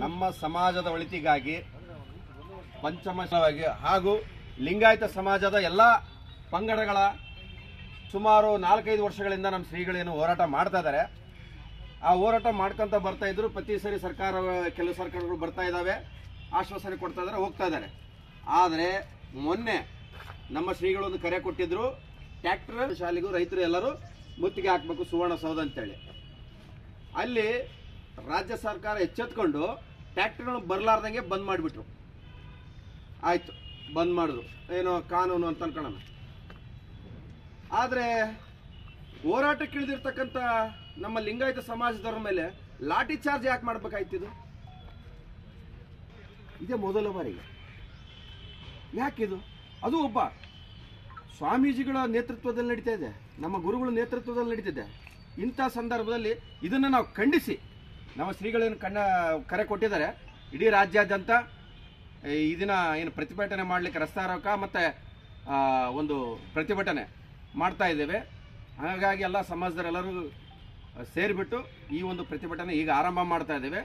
ನಮ್ಮ ಸಮಾಜದ ಒಳಿತಿಗಾಗಿ ಪಂಚಮಶವಾಗಿ ಹಾಗೂ ಲಿಂಗಾಯತ ಸಮಾಜದ ಎಲ್ಲ ಪಂಗಡಗಳ ಸುಮಾರು 4-5 ವರ್ಷಗಳಿಂದ ನಮ್ಮ ಶ್ರೀಗಳೇನು ಹೋರಾಟ ಮಾಡ್ತಾ ಇದ್ದಾರೆ. ಆ ಹೋರಾಟ ಮಾಡ್ಕೊಂತ ಬರ್ತಾ ಇದ್ರು. ಪ್ರತಿ ಸರಿ ಕೆಲವು ಸರ್ಕಾರಗಳು ಬರ್ತಾ ಇದ್ದಾವೆ, ಆಶ್ವಾಸನೆ ಕೊಡ್ತಾ ಇದ್ದಾರೆ, ಹೋಗ್ತಾ ಇದ್ದಾರೆ. ಆದರೆ ಮೊನ್ನೆ ನಮ್ಮ ಶ್ರೀಗಳು ಒಂದು ಕರೆ ಕೊಟ್ಟಿದ್ರು, ಟ್ರ್ಯಾಕ್ಟರ್ ಶಾಲೆಗೂ ರೈತರು ಎಲ್ಲರೂ ಮುತ್ತಿಗೆ ಹಾಕಬೇಕು ಸುವರ್ಣಸೌಧ ಅಂತೇಳಿ. ಅಲ್ಲಿ ರಾಜ್ಯ ಸರ್ಕಾರ ಎಚ್ಚೆತ್ಕೊಂಡು ಟ್ರ್ಯಾಕ್ಟರ್ಗಳನ್ನು ಬರಲಾರ್ದಂಗೆ ಬಂದ್ ಮಾಡಿಬಿಟ್ರು. ಆಯ್ತು, ಬಂದ್ ಮಾಡಿದ್ರು, ಏನೋ ಕಾನೂನು ಅಂತ ಅನ್ಕೊಳ್ಳೋಣ. ಆದರೆ ಹೋರಾಟಕ್ಕೆ ಇಳಿದಿರ್ತಕ್ಕಂಥ ನಮ್ಮ ಲಿಂಗಾಯತ ಸಮಾಜದವ್ರ ಮೇಲೆ ಲಾಠಿ ಚಾರ್ಜ್ ಯಾಕೆ ಮಾಡ್ಬೇಕಾಯ್ತಿದು? ಇದೇ ಮೊದಲ ಬಾರಿಗೆ. ಯಾಕಿದು? ಅದು ಒಬ್ಬ ಸ್ವಾಮೀಜಿಗಳ ನೇತೃತ್ವದಲ್ಲಿ ನಡೀತಾ ಇದೆ, ನಮ್ಮ ಗುರುಗಳ ನೇತೃತ್ವದಲ್ಲಿ ನಡೀತಿದೆ. ಇಂಥ ಸಂದರ್ಭದಲ್ಲಿ ಇದನ್ನು ನಾವು ಖಂಡಿಸಿ, ನಮ್ಮ ಶ್ರೀಗಳೇನು ಕರೆ ಕೊಟ್ಟಿದ್ದಾರೆ, ಇಡೀ ರಾಜ್ಯಾದ್ಯಂತ ಈ ದಿನ ಏನು ಪ್ರತಿಭಟನೆ ಮಾಡಲಿಕ್ಕೆ ರಸ್ತಾರೋಕ ಮತ್ತು ಒಂದು ಪ್ರತಿಭಟನೆ ಮಾಡ್ತಾ ಇದ್ದೇವೆ. ಹಾಗಾಗಿ ಎಲ್ಲ ಸಮಾಜದವರೆಲ್ಲರೂ ಸೇರಿಬಿಟ್ಟು ಈ ಒಂದು ಪ್ರತಿಭಟನೆ ಈಗ ಆರಂಭ ಮಾಡ್ತಾ ಇದ್ದೇವೆ.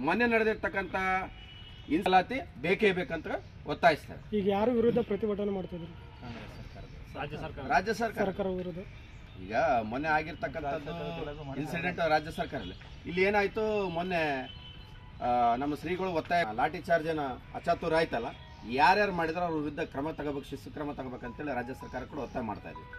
ಮೊನ್ನೆ ನಡೆದಿರ್ತಕ್ಕಂಥ ಇನ್ಸಲಾತಿ ಬೇಕೇ ಬೇಕಂತ ಒತ್ತಾಯಿಸ್ತಾರೆ. ಈಗ ಯಾರು ವಿರುದ್ಧ ಪ್ರತಿಭಟನೆ ಮಾಡ್ತಾ ಇದ್ರು? ರಾಜ್ಯ ಸರ್ಕಾರ ವಿರುದ್ಧ. ಈಗ ಮೊನ್ನೆ ಆಗಿರ್ತಕ್ಕಂಥದ್ದು ಇನ್ಸಿಡೆಂಟ್ ರಾಜ್ಯ ಸರ್ಕಾರದಲ್ಲಿ. ಇಲ್ಲಿ ಏನಾಯ್ತು, ಮೊನ್ನೆ ನಮ್ಮ ಶ್ರೀಗಳು ಒತ್ತಾಯ ಲಾಠಿ ಚಾರ್ಜ್ ಏನೋ ಅಚಾತುರ ಆಯ್ತಲ್ಲ, ಯಾರ್ಯಾರು ಮಾಡಿದ್ರು ಅವ್ರ ವಿರುದ್ಧ ಕ್ರಮ ತಗೋಬೇಕು, ಶಿಸ್ತು ಕ್ರಮ ತಗೋಬೇಕಂತೇಳಿ ರಾಜ್ಯ ಸರ್ಕಾರ ಕೂಡ ಒತ್ತಾಯ ಮಾಡ್ತಾ ಇದ್ದೀವಿ.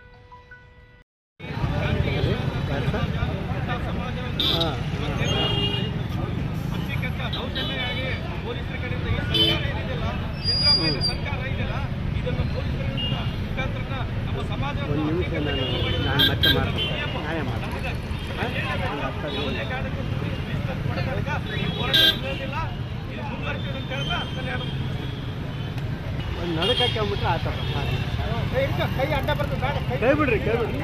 ಒಂದು ನಿಮಿಷ ನಾನು ಮತ್ತೆ ಮಾಡ್ತೀನಿ, ನ್ಯಾಯ ಮಾಡ್ತೀನಿ. ಒಂದು ನಡಕಕ್ಕೆ ಅಂದ್ಬಿಟ್ರೆ ಆತ ಕೈ ಅಡ್ಡ ಬರ್ತದೆ, ಕೈ ಬಿಡ್ರಿ, ಕೈ ಬಿಡ್ರಿ.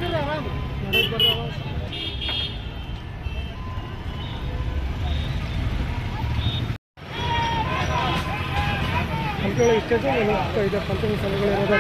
ಅಂತೇಳಿ ಇಷ್ಟೇ ಇದೆ ಪಂಚಮಿ ಸಭೆಗಳಿರೋದು.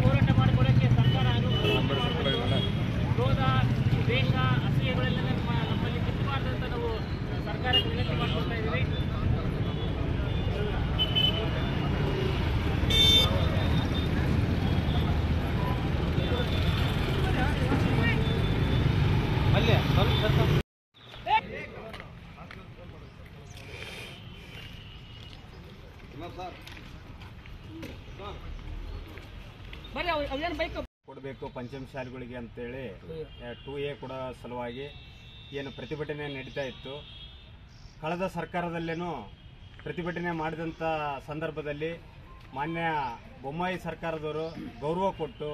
ಹೋರಾಟ ಮಾಡಿಕೊಳ್ಳಕ್ಕೆ ಸರ್ಕಾರ ಕ್ರೋಧ, ದ್ವೇಷ, ಅಸೂಯೆಗಳೆಲ್ಲ ನಮ್ಮಲ್ಲಿ ಕಿತ್ತಬಾರ್ದು ಅಂತ ನಾವು ಸರ್ಕಾರಕ್ಕೆ ವಿನಂತಿ ಮಾಡ್ಕೊಳ್ತಾ ಇದ್ದೀವಿ. ಕೊಡಬೇಕು ಪಂಚಮ ಶಾಲೆಗಳಿಗೆ ಅಂತೇಳಿ 2A ಕೊಡೋ ಸಲುವಾಗಿ ಏನು ಪ್ರತಿಭಟನೆ ನಡೀತಾ ಇತ್ತು. ಕಳೆದ ಸರ್ಕಾರದಲ್ಲೇನೂ ಪ್ರತಿಭಟನೆ ಮಾಡಿದಂಥ ಸಂದರ್ಭದಲ್ಲಿ ಮಾನ್ಯ ಬೊಮ್ಮಾಯಿ ಸರ್ಕಾರದವರು ಗೌರವ ಕೊಟ್ಟು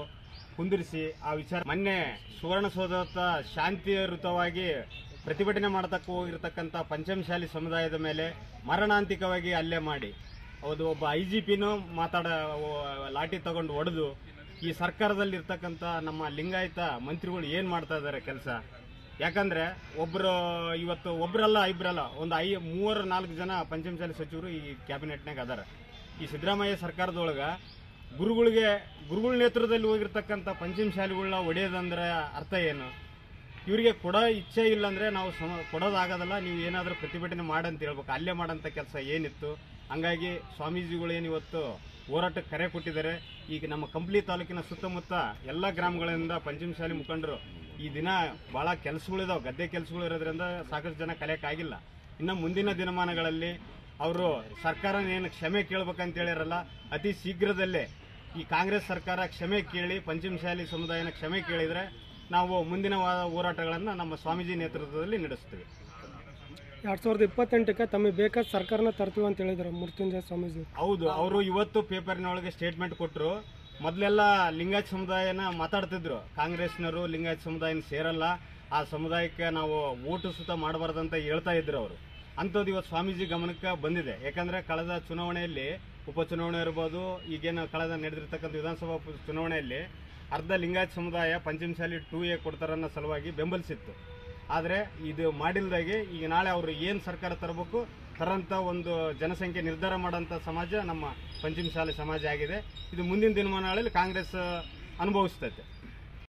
ಕುಂದಿರಿಸಿ ಆ ವಿಚಾರ ಮೊನ್ನೆ ಸುವರ್ಣಸೌಧದ ಶಾಂತಿಯುತವಾಗಿ ಪ್ರತಿಭಟನೆ ಮಾಡತಕ್ಕ ಹೋಗಿರ್ತಕ್ಕಂಥ ಪಂಚಮಶಾಲಿ ಸಮುದಾಯದ ಮೇಲೆ ಮಾರಣಾಂತಿಕವಾಗಿ ಹಲ್ಲೆ ಮಾಡಿ ಅದು ಒಬ್ಬ IGPನೂ ಲಾಠಿ ತಗೊಂಡು ಹೊಡೆದು ಈ ಸರ್ಕಾರದಲ್ಲಿ ಇರ್ತಕ್ಕಂಥ ನಮ್ಮ ಲಿಂಗಾಯತ ಮಂತ್ರಿಗಳು ಏನು ಮಾಡ್ತಾ ಇದ್ದಾರೆ ಕೆಲಸ. ಯಾಕಂದ್ರೆ ಇವತ್ತು ಒಬ್ಬರಲ್ಲ ಇಬ್ಬರಲ್ಲ ಒಂದು 3-4 ಜನ ಪಂಚಮಶಾಲಿ ಸಚಿವರು ಈ ಕ್ಯಾಬಿನೆಟ್ನಾಗ ಅದಾರ. ಈ ಸಿದ್ದರಾಮಯ್ಯ ಸರ್ಕಾರದೊಳಗೆ ಗುರುಗಳ ನೇತೃತ್ವದಲ್ಲಿ ಹೋಗಿರ್ತಕ್ಕಂಥ ಪಂಚಮಶಾಲಿಗಳನ್ನ ಒಡೆಯೋದಂದ್ರೆ ಅರ್ಥ ಏನು? ಇವರಿಗೆ ಕೊಡೋ ಇಚ್ಛೆ ಇಲ್ಲ ಅಂದ್ರೆ ನಾವು ಕೊಡೋದಾಗೋದಲ್ಲ, ನೀವು ಏನಾದರೂ ಪ್ರತಿಭಟನೆ ಮಾಡಂತ ಹೇಳ್ಬೇಕು. ಅಲ್ಲೇ ಮಾಡೋಂಥ ಕೆಲಸ ಏನಿತ್ತು? ಹಂಗಾಗಿ ಸ್ವಾಮೀಜಿಗಳೇನು ಇವತ್ತು ಹೋರಾಟಕ್ಕೆ ಕರೆ ಕೊಟ್ಟಿದ್ದಾರೆ. ಈಗ ನಮ್ಮ ಕಂಪ್ಲಿ ತಾಲೂಕಿನ ಸುತ್ತಮುತ್ತ ಎಲ್ಲ ಗ್ರಾಮಗಳಿಂದ ಪಂಚಮಶಾಲಿ ಮುಖಂಡರು ಈ ದಿನ ಭಾಳ ಕೆಲಸಗಳಿದಾವೆ, ಗದ್ದೆ ಕೆಲಸಗಳು ಇರೋದ್ರಿಂದ ಸಾಕಷ್ಟು ಜನ ಕಲಿಯೋಕ್ಕಾಗಿಲ್ಲ. ಇನ್ನು ಮುಂದಿನ ದಿನಮಾನಗಳಲ್ಲಿ ಅವರು ಸರ್ಕಾರನ ಏನು ಕ್ಷಮೆ ಕೇಳ್ಬೇಕಂತ ಹೇಳಿರಲ್ಲ, ಅತಿ ಶೀಘ್ರದಲ್ಲೇ ಈ ಕಾಂಗ್ರೆಸ್ ಸರ್ಕಾರ ಕ್ಷಮೆ ಕೇಳಿ ಪಂಚಮಶಾಲಿ ಸಮುದಾಯನ ಕ್ಷಮೆ ಕೇಳಿದರೆ ನಾವು ಮುಂದಿನ ಹೋರಾಟಗಳನ್ನು ನಮ್ಮ ಸ್ವಾಮೀಜಿ ನೇತೃತ್ವದಲ್ಲಿ ನಡೆಸ್ತೀವಿ. 2028ಕ್ಕೆ ತಮಗೆ ಬೇಕಾದ ಸರ್ಕಾರನ ತರ್ತೀವಿ ಅಂತ ಹೇಳಿದ್ರು ಮೃತ್ಯುಂಜಯ ಸ್ವಾಮೀಜಿ. ಹೌದು, ಅವರು ಇವತ್ತು ಪೇಪರ್ನೊಳಗೆ ಸ್ಟೇಟ್ಮೆಂಟ್ ಕೊಟ್ಟರು. ಮೊದಲೆಲ್ಲ ಲಿಂಗಾಯತ ಸಮುದಾಯನ ಮಾತಾಡ್ತಿದ್ರು, ಕಾಂಗ್ರೆಸ್ನವರು ಲಿಂಗಾಯತ ಸಮುದಾಯನ ಸೇರಲ್ಲ, ಆ ಸಮುದಾಯಕ್ಕೆ ನಾವು ಓಟು ಸುತ ಮಾಡಬಾರ್ದಂತ ಹೇಳ್ತಾ ಇದ್ರು ಅವರು. ಅಂಥದ್ದು ಇವತ್ತು ಸ್ವಾಮೀಜಿ ಗಮನಕ್ಕೆ ಬಂದಿದೆ. ಯಾಕಂದ್ರೆ ಕಳೆದ ಚುನಾವಣೆಯಲ್ಲಿ, ಉಪಚುನಾವಣೆ ಇರ್ಬೋದು, ಈಗೇನು ಕಳೆದ ನಡೆದಿರ್ತಕ್ಕಂಥ ವಿಧಾನಸಭಾ ಚುನಾವಣೆಯಲ್ಲಿ ಅರ್ಧ ಲಿಂಗಾಯತ ಸಮುದಾಯ ಪಂಚಮಶಾಲಿ 2A ಕೊಡ್ತಾರನ್ನೋ ಸಲುವಾಗಿ ಬೆಂಬಲಿಸಿತ್ತು. ಆದರೆ ಇದು ಮಾಡಿಲ್ದಾಗೆ ಈಗ ನಾಳೆ ಅವರು ಏನು ಸರ್ಕಾರ ತರಬೇಕು ತರಂತ ಒಂದು ಜನಸಂಖ್ಯೆ ನಿರ್ಧಾರ ಮಾಡೋಂಥ ಸಮಾಜ ನಮ್ಮ ಪಂಚಮಶಾಲಿ ಸಮಾಜ ಆಗಿದೆ. ಇದು ಮುಂದಿನ ದಿನಮಾನಗಳಲ್ಲಿ ಕಾಂಗ್ರೆಸ್ ಅನುಭವಿಸ್ತೈತೆ.